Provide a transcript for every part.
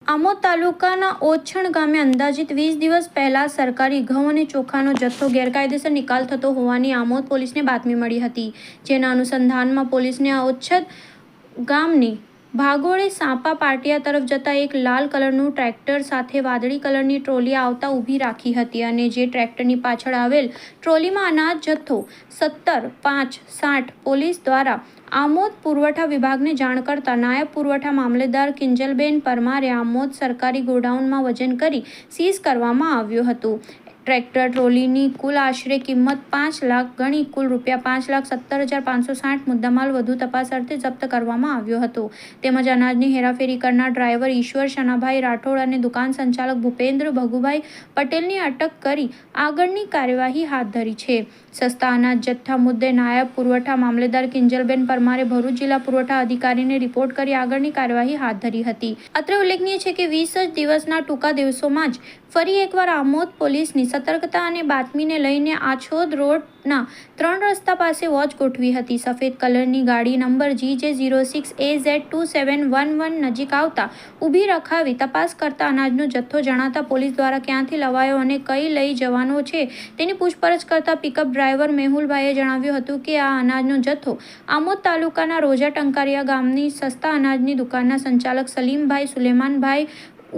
આમોદ તાલુકાના ઓછણ ગામે અંદાજિત 20 દિવસ પહેલા સરકારી ઘઉં અને ચોખાનો જથ્થો ગેરકાયદેસર નિકાલ થતો હોવાની આમોદ પોલીસને બાતમી મળી હતી, જેના અનુસંધાનમાં પોલીસને ઓછણ ગામની ભાગોળે સાપા પાટિયા તરફ જતા એક લાલ કલરનું ટ્રેક્ટર સાથે વાદળી કલરની ટ્રોલી આવતા ઊભી રાખી હતી અને જે ટ્રેક્ટરની પાછળ આવેલ ટ્રોલીમાં અનાજ જથ્થો 17,5,60 પોલીસ દ્વારા આમોદ પુરવઠા વિભાગને જાણ કરતા નાયબ પુરવઠા મામલેદાર કિંજલબેન પરમારે આમોદ સરકારી ગોડાઉનમાં વજન કરી સીઝ કરવામાં આવ્યું હતું. ટ્રેક્ટર ટ્રોલીની કુલ આશરે કિંમત 5 લાખ ગણી કુલ રૂપિયા 5,17,560 મુદ્દામાલ વધુ તપાસ અર્થે જપ્ત કરવામાં આવ્યો હતો. તેમજ અનાજની હેરાફેરી કરનાર ડ્રાઈવર ઈશ્વર શનાભાઈ રાઠોડ અને દુકાન સંચાલક ભૂપેન્દ્ર ભગુભાઈ પટેલની અટક કરી આગળની કાર્યવાહી હાથ ધરી છે. સસ્તા અનાજ જથ્થા મુદ્દે નાયબ પુરવઠા મામલેદાર કિંજલબેન પરમારે ભરૂચ જિલ્લા પુરવઠા અધિકારીને રિપોર્ટ કરી આગળની કાર્યવાહી હાથ ધરી હતી. અત્રે ઉલ્લેખનીય છે કે 20 જ દિવસના ટૂંકા દિવસોમાં જ ફરી એકવાર આમોદ પોલીસની સતર્કતા અને બાતમીને લઈને આછોદ રોડના 3 રસ્તા પાસે વોચ ગોઠવી હતી. સફેદ કલરની ગાડી નંબર GJ06AZ2711 નજીક આવતા ઊભી રખાવી તપાસ કરતા અનાજનો જથ્થો જણાતા પોલીસ દ્વારા ક્યાંથી લવાયો અને કઈ લઈ જવાનો છે તેની પૂછપરછ કરતા પિકઅપ ડ્રાઈવર મેહુલભાઈએ જણાવ્યું હતું કે આ અનાજનો જથ્થો આમોદ તાલુકાના રોજા ટંકારિયા ગામની સસ્તા અનાજની દુકાનના સંચાલક સલીમભાઈ સુલેમાનભાઈ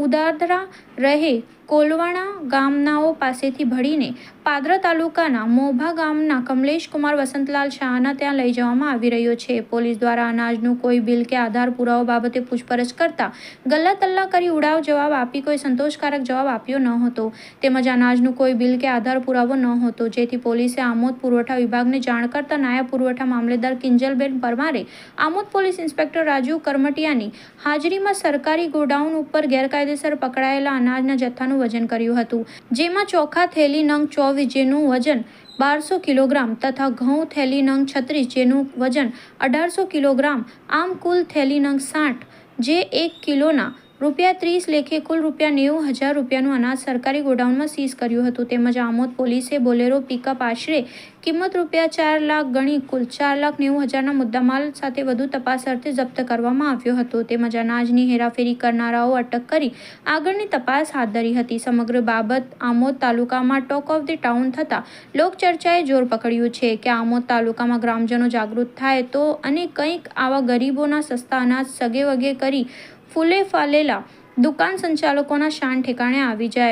ઉદાદરા રહે કોલવાણા ગામનાઓ પાસેથી ભળીને પાદરા તાલુકાના મોભા ગામના કમલેશકુમાર વસંતલાલ શાહના ત્યાં લઈ જવામાં આવી રહ્યો છે. પોલીસ દ્વારા અનાજનું કોઈ બિલ કે આધાર પુરાવો બાબતે પૂછપરછ કરતા ગલ્લા તલ્લા કરી ઉડાવ જવાબ આપી કોઈ સંતોષકારક જવાબ આપ્યો ન હતો. તેમજ અનાજનું કોઈ બિલ કે આધાર પુરાવો ન હતો, જેથી પોલીસે આમોદ પુરવઠા વિભાગને જાણ કરતા નાયબ પુરવઠા મામલેદાર કિંજલબેન પરમારે આમોદ પોલીસ ઇન્સ્પેક્ટર રાજુ કરમટિયાની હાજરીમાં સરકારી ગોડાઉન ઉપર ગેરકાયદેસર પકડાયેલા અનાજના જથ્થાનું વજન કર્યું હતું, જેમાં ચોખા થેલી નંગ 24 જેનું વજન 1200 કિલોગ્રામ તથા ઘઉં થેલી નંગ 36 જેનું વજન 1800 કિલોગ્રામ, આમ કુલ થેલી નંગ 60 જે 1 કિલોના ₹30 લેખે કુલ ₹90,000 રૂપિયાનું અનાજ સરકારી ગોડાઉનમાં સીઝ કર્યું હતું. તેમજ આમોદ પોલીસે બોલેરો પિકઅપ આશરે કિંમત ₹4 લાખ ગણી કુલ 4,90,000ના મુદ્દામાલ સાથે વધુ તપાસ અર્થે જપ્ત કરવામાં આવ્યો હતો. તેમજ અનાજની હેરાફેરી કરનારાઓ અટક કરી આગળની તપાસ હાથ ધરી હતી. સમગ્ર બાબત આમોદ તાલુકામાં ટોક ઓફ ધી ટાઉન થતા લોકચર્ચાએ જોર પકડ્યું છે કે આમોદ તાલુકામાં ગ્રામજનો જાગૃત થાય તો અને કંઈક આવા ગરીબોના સસ્તા અનાજ સગે વગે કરી ફૂલે ફાલેલા દુકાન સંચાલકોના શાન ઠેકાણે આવી જાય.